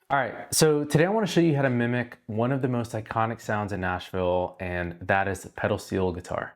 All right, so today I want to show you how to mimic one of the most iconic sounds in Nashville, and that is the pedal steel guitar.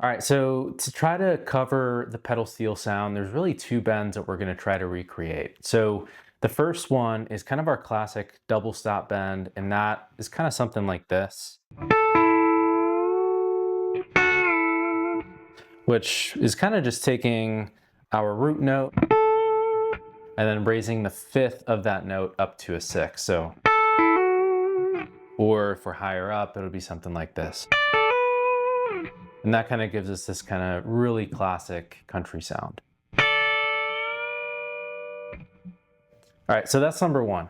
All right, so to try to cover the pedal steel sound, there's really two bends that we're going to try to recreate. So the first one is kind of our classic double stop bend, and that is kind of something like this, which is kind of just taking our root note and then raising the fifth of that note up to a sixth. So, or if we're higher up, it'll be something like this. And that kind of gives us this kind of really classic country sound. All right, so that's number one.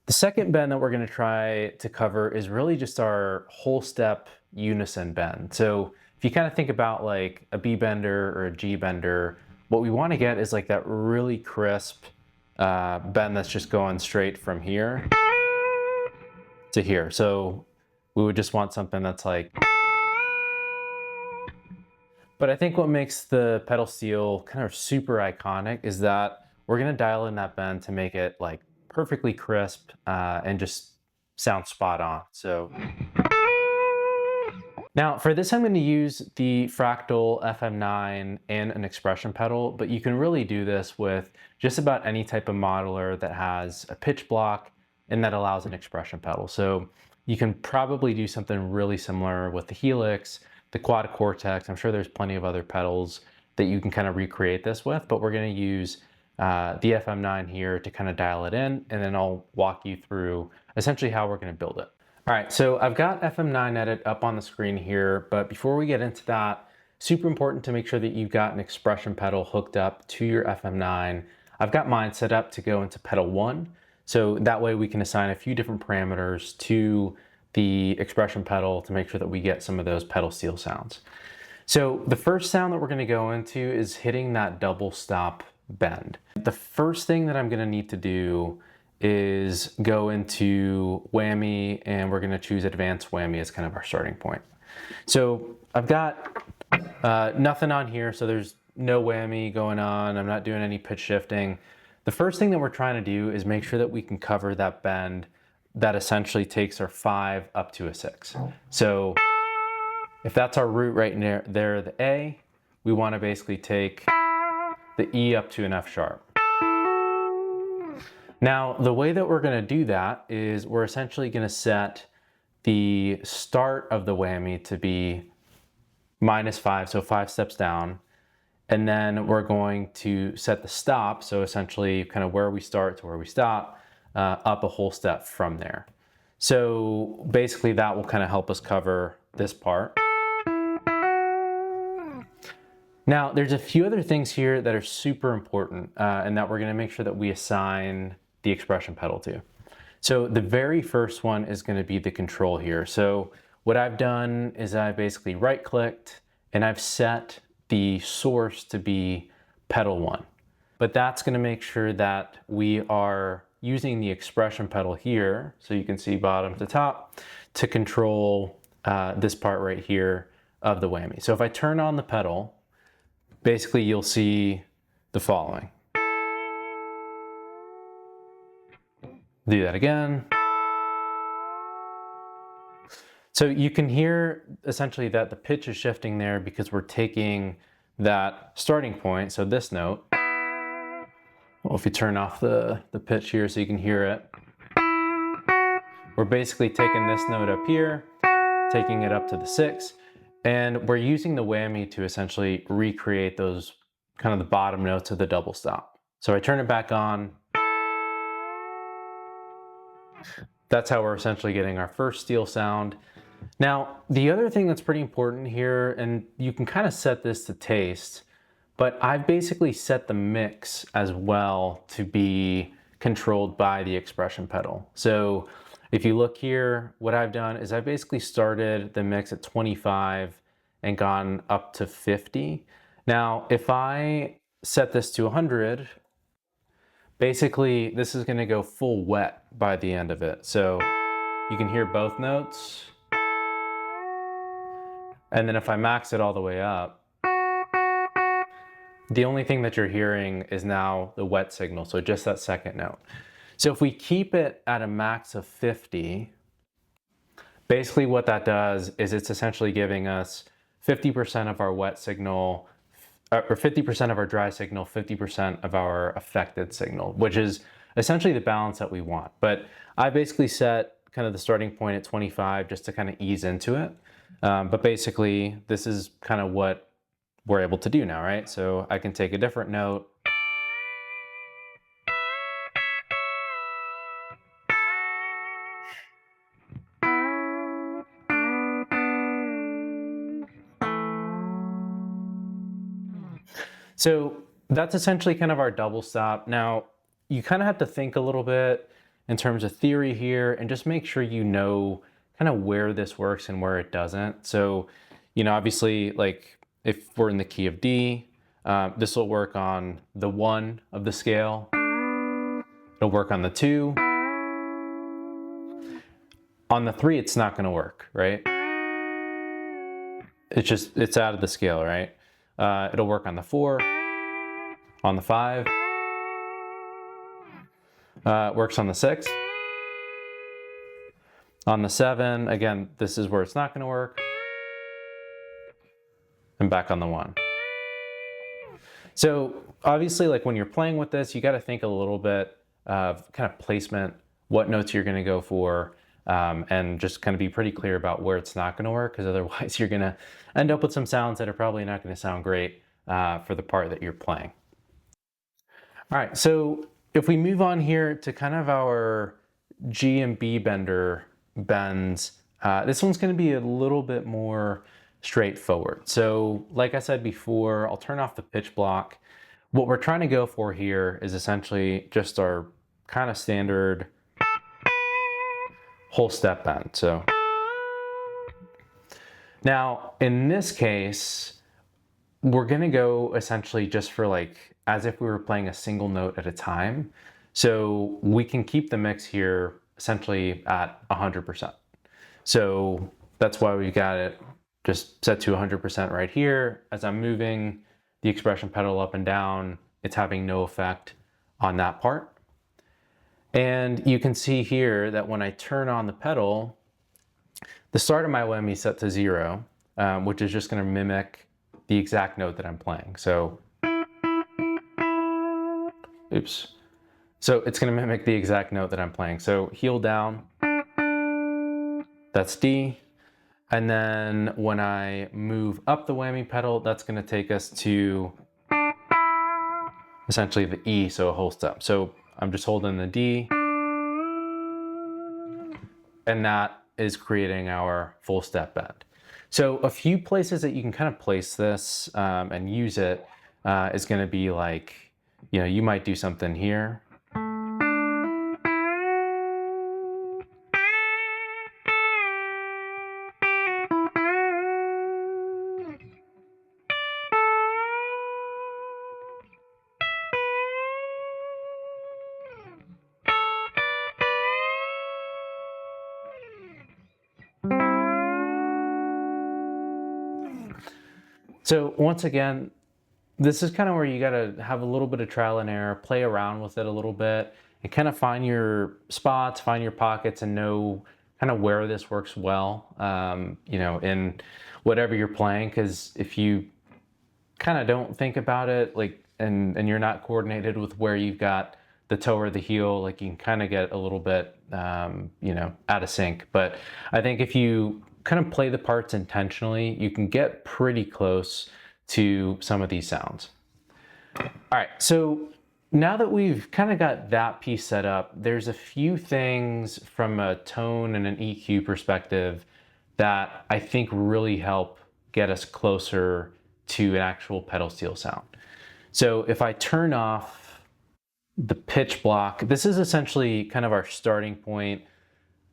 The second bend that we're going to try to cover is really just our whole step unison bend. So if you kind of think about like a B bender or a G bender, what we want to get is like that really crisp bend that's just going straight from here to here. So we would just want something that's like. But I think what makes the pedal steel kind of super iconic is that we're going to dial in that bend to make it like perfectly crisp and just sound spot on. So now for this, I'm going to use the Fractal FM9 and an expression pedal, but you can really do this with just about any type of modeler that has a pitch block and that allows an expression pedal. So you can probably do something really similar with the Helix, the quad cortex. I'm sure there's plenty of other pedals that you can kind of recreate this with, but we're going to use the FM9 here to kind of dial it in, and then I'll walk you through essentially how we're going to build it. All right, so I've got FM9 Edit up on the screen here, but before we get into that, super important to make sure that you've got an expression pedal hooked up to your FM9. I've got mine set up to go into pedal 1, so that way we can assign a few different parameters to the expression pedal to make sure that we get some of those pedal steel sounds. So the first sound that we're going to go into is hitting that double stop bend. The first thing that I'm going to need to do is go into whammy, and we're going to choose advanced whammy as kind of our starting point. So I've got nothing on here, so there's no whammy going on. I'm not doing any pitch shifting. The first thing that we're trying to do is make sure that we can cover that bend that essentially takes our 5 up to a 6. So if that's our root right there, the A, we want to basically take the E up to an F sharp. Now, the way that we're going to do that is we're essentially going to set the start of the whammy to be -5, so 5 steps down. And then we're going to set the stop, so essentially kind of where we start to where we stop, up a whole step from there. So basically that will kind of help us cover this part. Now there's a few other things here that are super important and that we're going to make sure that we assign the expression pedal to. So the very first one is going to be the control here. So what I've done is I basically right clicked and I've set the source to be pedal 1. But that's going to make sure that we are using the expression pedal here, so you can see bottom to top, to control this part right here of the whammy. So if I turn on the pedal, basically you'll see the following. Do that again. So you can hear essentially that the pitch is shifting there because we're taking that starting point, so this note. Well, if you turn off the pitch here so you can hear it, we're basically taking this note up here, taking it up to the 6, and we're using the whammy to essentially recreate those kind of the bottom notes of the double stop. So I turn it back on. That's how we're essentially getting our first steel sound. Now, the other thing that's pretty important here, and you can kind of set this to taste, but I've basically set the mix as well to be controlled by the expression pedal. So if you look here, what I've done is I basically started the mix at 25 and gone up to 50. Now, if I set this to 100, basically this is going to go full wet by the end of it. So you can hear both notes. And then if I max it all the way up, the only thing that you're hearing is now the wet signal, so just that second note. So if we keep it at a max of 50, basically what that does is it's essentially giving us 50% of our wet signal, or 50% of our dry signal, 50% of our affected signal, which is essentially the balance that we want. But I basically set kind of the starting point at 25 just to kind of ease into it. But basically, this is kind of what we're able to do now, right? So I can take a different note. So that's essentially kind of our double stop. Now, you kind of have to think a little bit in terms of theory here and just make sure you know kind of where this works and where it doesn't. So, you know, obviously, like if we're in the key of D, this will work on the 1 of the scale. It'll work on the 2. On the 3, it's not going to work, right? It's out of the scale, right? It'll work on the 4, on the 5, works on the 6, on the 7, again, this is where it's not going to work, and back on the 1. So obviously, like when you're playing with this, you got to think a little bit of kind of placement, what notes you're going to go for, and just kind of be pretty clear about where it's not going to work, because otherwise you're going to end up with some sounds that are probably not going to sound great for the part that you're playing. All right, so if we move on here to kind of our G and B bender bends, this one's going to be a little bit more straightforward. So like I said before, I'll turn off the pitch block. What we're trying to go for here is essentially just our kind of standard whole step bend. So now in this case, we're going to go essentially just for like as if we were playing a single note at a time. So we can keep the mix here essentially at 100%. So that's why we got it just set to 100% right here. As I'm moving the expression pedal up and down, it's having no effect on that part. And you can see here that when I turn on the pedal, the start of my whammy is set to 0, which is just going to mimic the exact note that I'm playing. So, oops. So it's going to mimic the exact note that I'm playing. So heel down, that's D. And then when I move up the whammy pedal, that's going to take us to essentially the E, so a whole step. So I'm just holding the D, and that is creating our full step bend. So a few places that you can kind of place this and use it is going to be like, you know, you might do something here. So once again, this is kind of where you got to have a little bit of trial and error, play around with it a little bit, and kind of find your spots, find your pockets, and know kind of where this works well, you know, in whatever you're playing. Because if you kind of don't think about it, like, and you're not coordinated with where you've got the toe or the heel, like you can kind of get a little bit, you know, out of sync. But I think if you kind of play the parts intentionally, you can get pretty close to some of these sounds. All right, so now that we've kind of got that piece set up, there's a few things from a tone and an EQ perspective that I think really help get us closer to an actual pedal steel sound. So if I turn off the pitch block, this is essentially kind of our starting point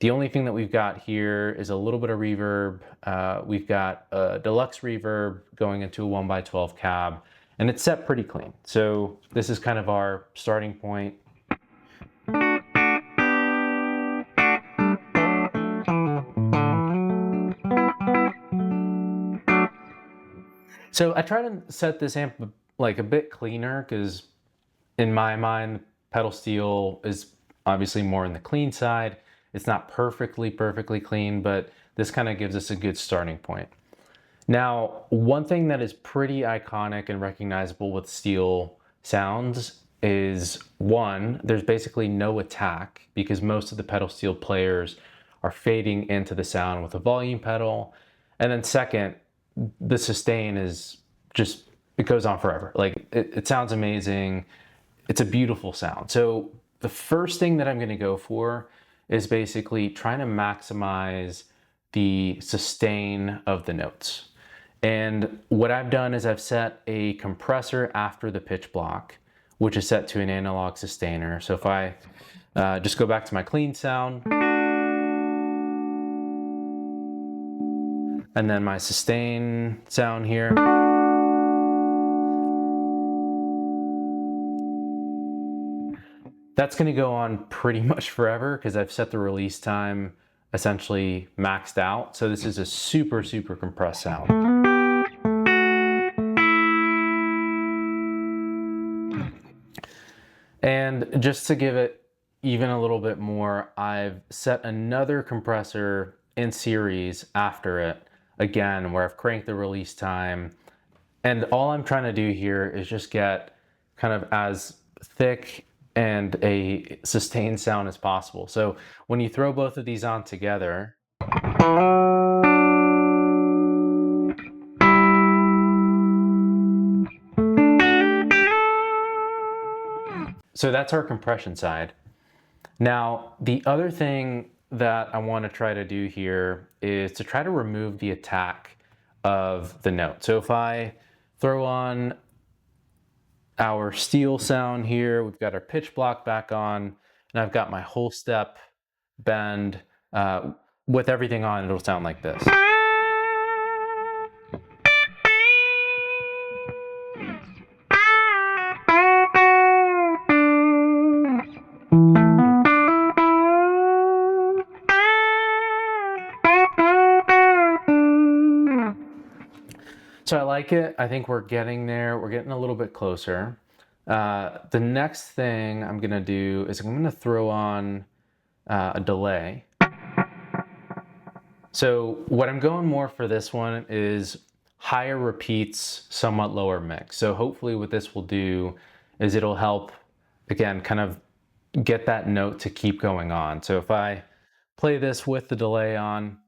The only thing that we've got here is a little bit of reverb. We've got a deluxe reverb going into a 1x12 cab, and it's set pretty clean. So this is kind of our starting point. So I try to set this amp like a bit cleaner because in my mind, pedal steel is obviously more in the clean side. It's not perfectly clean, but this kind of gives us a good starting point. Now, one thing that is pretty iconic and recognizable with steel sounds is one, there's basically no attack because most of the pedal steel players are fading into the sound with a volume pedal. And then second, the sustain is just, it goes on forever. Like it sounds amazing. It's a beautiful sound. So the first thing that I'm going to go for is basically trying to maximize the sustain of the notes. And what I've done is I've set a compressor after the pitch block, which is set to an analog sustainer. So if I just go back to my clean sound, and then my sustain sound here. That's going to go on pretty much forever because I've set the release time essentially maxed out. So this is a super compressed sound. And just to give it even a little bit more, I've set another compressor in series after it, again, where I've cranked the release time. And all I'm trying to do here is just get kind of as thick and a sustained sound as possible. So when you throw both of these on together, so that's our compression side. Now, the other thing that I want to try to do here is to try to remove the attack of the note. So if I throw on our steel sound here, we've got our pitch block back on, and I've got my whole step bend with everything on, it'll sound like this. So I like it. I think we're getting there. We're getting a little bit closer. The next thing I'm gonna do is I'm gonna throw on a delay. So what I'm going more for this one is higher repeats, somewhat lower mix. So hopefully what this will do is it'll help, again, kind of get that note to keep going on. So if I play this with the delay on,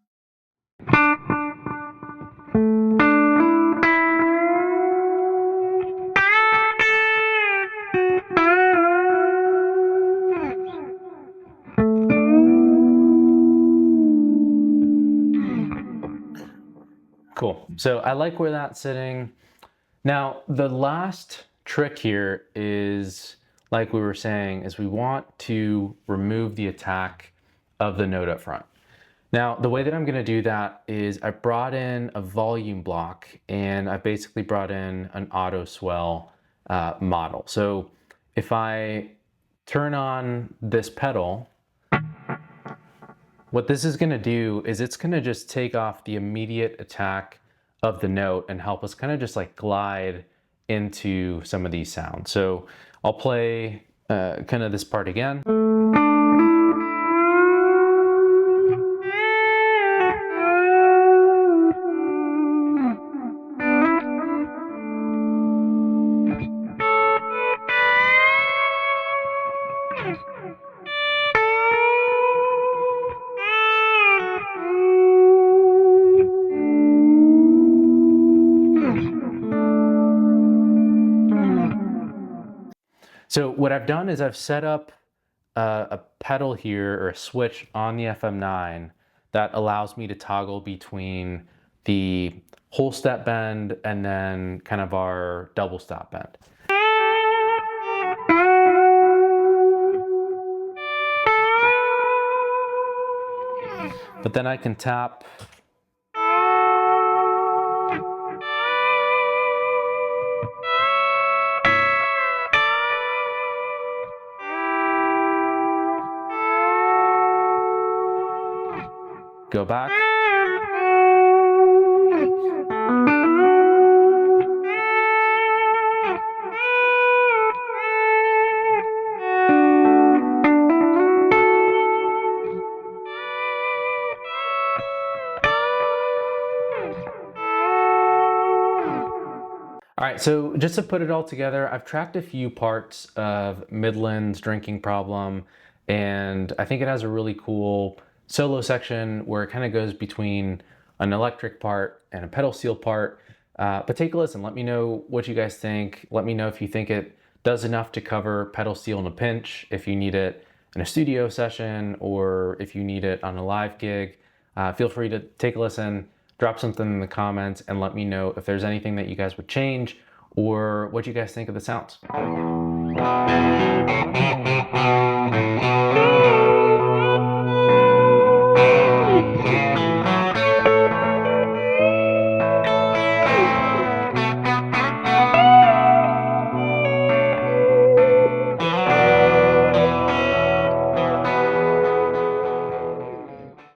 cool. So I like where that's sitting. Now, the last trick here is, like we were saying, is we want to remove the attack of the note up front. Now, the way that I'm going to do that is I brought in a volume block and I basically brought in an Autoswell model. So if I turn on this pedal, what this is going to do is it's going to just take off the immediate attack of the note and help us kind of just like glide into some of these sounds. So I'll play kind of this part again. So what I've done is I've set up a pedal here, or a switch on the FM9 that allows me to toggle between the whole step bend and then kind of our double stop bend. But then I can tap go back. All right, so just to put it all together, I've tracked a few parts of Midland's Drinking Problem, and I think it has a really cool solo section where it kind of goes between an electric part and a pedal steel part. But take a listen, let me know what you guys think. Let me know if you think it does enough to cover pedal steel in a pinch, if you need it in a studio session, or if you need it on a live gig. Feel free to take a listen, drop something in the comments, and let me know if there's anything that you guys would change or what you guys think of the sounds.